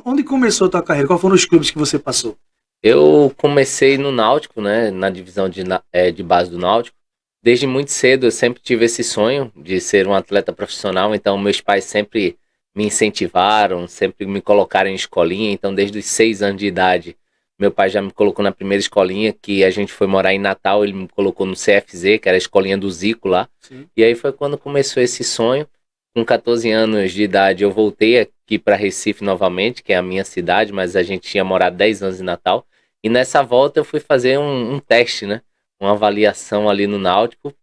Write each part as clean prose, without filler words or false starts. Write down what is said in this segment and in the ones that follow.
Onde começou a tua carreira? Qual foram os clubes que você passou? Eu comecei no Náutico, né, na divisão de base do Náutico. Desde muito cedo eu sempre tive esse sonho de ser um atleta profissional, então meus pais sempre me incentivaram, sempre me colocaram em escolinha. Então desde os 6 anos de idade, meu pai já me colocou na primeira escolinha, que a gente foi morar em Natal, ele me colocou no CFZ, que era a escolinha do Zico lá. Sim. E aí foi quando começou esse sonho. Com 14 anos de idade eu voltei aqui para Recife novamente, que é a minha cidade, mas a gente tinha morado 10 anos em Natal. E nessa volta eu fui fazer um teste, né? Uma avaliação ali no Náutico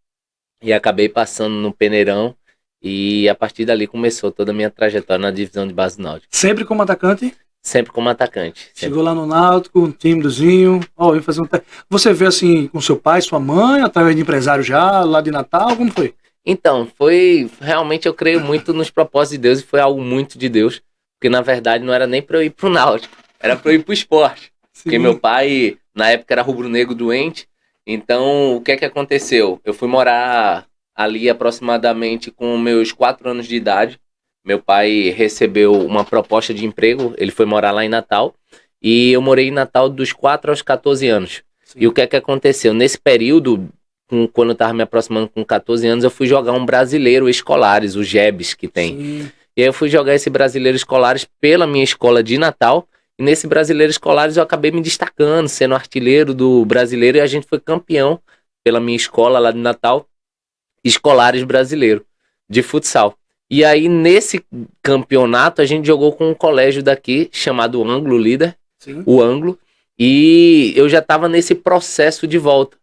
e acabei passando no Peneirão. E a partir dali começou toda a minha trajetória na divisão de base do Náutico. Sempre como atacante? Sempre como atacante. Chegou Sempre. lá no Náutico, um tímidozinho, vim fazer um teste. Você veio assim com seu pai, sua mãe, através de empresário já, lá de Natal, como foi? Então, foi realmente, eu creio muito nos propósitos de Deus e foi algo muito de Deus. Porque na verdade não era nem para eu ir pro Náutico, era para eu ir pro esporte. Porque meu pai, na época, era rubro-negro doente. Então, o que é que aconteceu? Eu fui morar ali aproximadamente com meus 4 anos de idade. Meu pai recebeu uma proposta de emprego, ele foi morar lá em Natal. E eu morei em Natal dos 4 aos 14 anos. Sim. E o que é que aconteceu? Nesse período, quando eu tava me aproximando com 14 anos, eu fui jogar um brasileiro escolares, o GEBS que tem. Sim. E aí eu fui jogar esse brasileiro escolares pela minha escola de Natal. E nesse brasileiro escolares eu acabei me destacando, sendo artilheiro do brasileiro. E a gente foi campeão pela minha escola lá de Natal, escolares brasileiro, de futsal. E aí nesse campeonato a gente jogou com um colégio daqui, chamado Anglo Líder, Sim. o Anglo. E eu já estava nesse processo de volta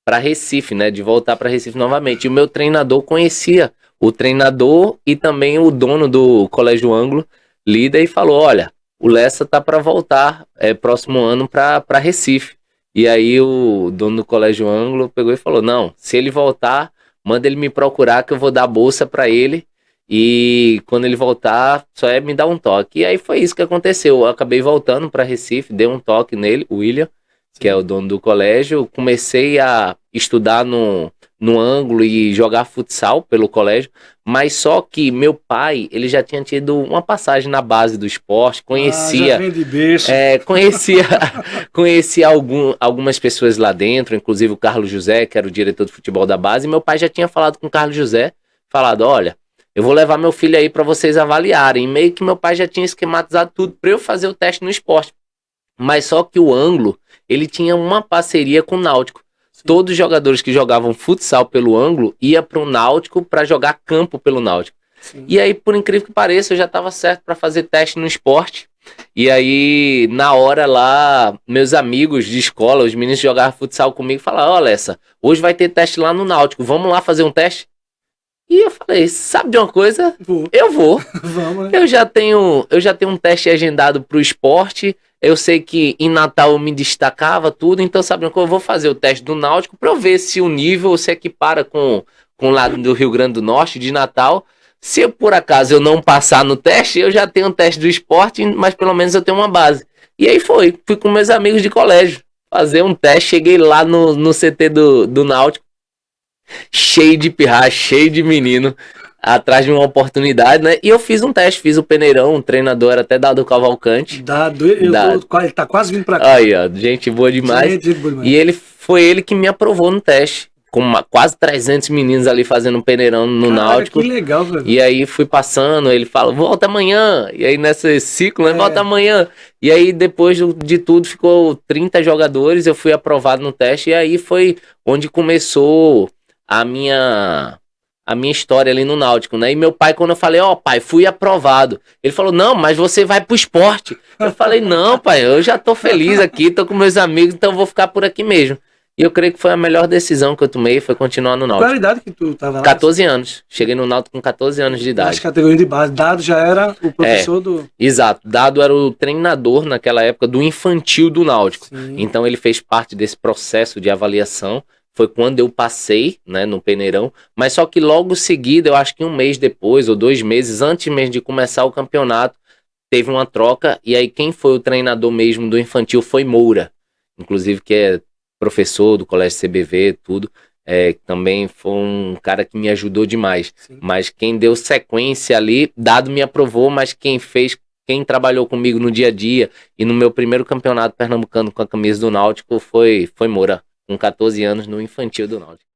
para Recife, né? De voltar para Recife novamente. E o meu treinador conhecia o treinador e também o dono do Colégio Anglo Líder e falou: olha, o Lessa tá para voltar próximo ano para Recife. E aí o dono do Colégio Anglo pegou e falou: não, se ele voltar, manda ele me procurar que eu vou dar bolsa para ele. E quando ele voltar, só me dar um toque. E aí foi isso que aconteceu. Eu acabei voltando para Recife, dei um toque nele, o William, que é o dono do colégio. Comecei a estudar no Ângulo e jogar futsal pelo colégio, mas só que meu pai, ele já tinha tido uma passagem na base do esporte, conhecia, já vem de berço. conhecia algumas pessoas lá dentro, inclusive o Carlos José, que era o diretor de futebol da base, e meu pai já tinha falado com o Carlos José, falado: olha, eu vou levar meu filho aí para vocês avaliarem. E meio que meu pai já tinha esquematizado tudo para eu fazer o teste no esporte. Mas só que o Ângulo, ele tinha uma parceria com o Náutico. Sim. Todos os jogadores que jogavam futsal pelo Ângulo ia para o Náutico para jogar campo pelo Náutico. Sim. E aí, por incrível que pareça, eu já estava certo para fazer teste no esporte. E aí, na hora lá, meus amigos de escola, os meninos que jogavam futsal comigo, falaram: ó, Lessa, hoje vai ter teste lá no Náutico, vamos lá fazer um teste? E eu falei: sabe de uma coisa? Eu vou. Vamos, né? Eu já tenho um teste agendado pro esporte. Eu sei que em Natal eu me destacava tudo. Então, sabe uma coisa? Eu vou fazer o teste do Náutico pra eu ver se o nível se equipara com o lado do Rio Grande do Norte, de Natal. Se eu, por acaso eu não passar no teste, eu já tenho um teste do esporte, mas pelo menos eu tenho uma base. E aí fui com meus amigos de colégio fazer um teste. Cheguei lá no CT do Náutico, cheio de pirra, cheio de menino, atrás de uma oportunidade, né? E eu fiz um teste, fiz o peneirão, o treinador era até Dado Cavalcante. Ele tá quase vindo pra cá. Aí, ó, gente boa demais. Gente boa demais. E foi ele que me aprovou no teste. Com quase 300 meninos ali fazendo um peneirão no Náutico. Que legal, velho. E aí fui passando, ele fala: volta amanhã. E aí nesse ciclo, né? Volta amanhã. E aí depois de tudo ficou 30 jogadores, eu fui aprovado no teste. E aí foi onde começou a minha história ali no Náutico, né? E meu pai, quando eu falei: ó, pai, fui aprovado, ele falou: não, mas você vai pro esporte. Eu falei: não, pai, eu já tô feliz aqui, tô com meus amigos, então eu vou ficar por aqui mesmo. E eu creio que foi a melhor decisão que eu tomei, foi continuar no Náutico. Qual a idade que tu tava lá? 14 anos. Cheguei no Náutico com 14 anos de idade. As categorias de base. Dado já era o professor do... Exato. Dado era o treinador naquela época do infantil do Náutico. Sim. Então ele fez parte desse processo de avaliação. Foi quando eu passei, né, no peneirão. Mas só que logo seguido, eu acho que um mês depois, ou 2 meses, antes mesmo de começar o campeonato, teve uma troca. E aí quem foi o treinador mesmo do infantil foi Moura. Inclusive que é professor do Colégio CBV, tudo. Também foi um cara que me ajudou demais. Sim. Mas quem deu sequência ali, Dado me aprovou, mas quem fez quem trabalhou comigo no dia a dia e no meu primeiro campeonato pernambucano com a camisa do Náutico foi Moura, com 14 anos no infantil do Náutico.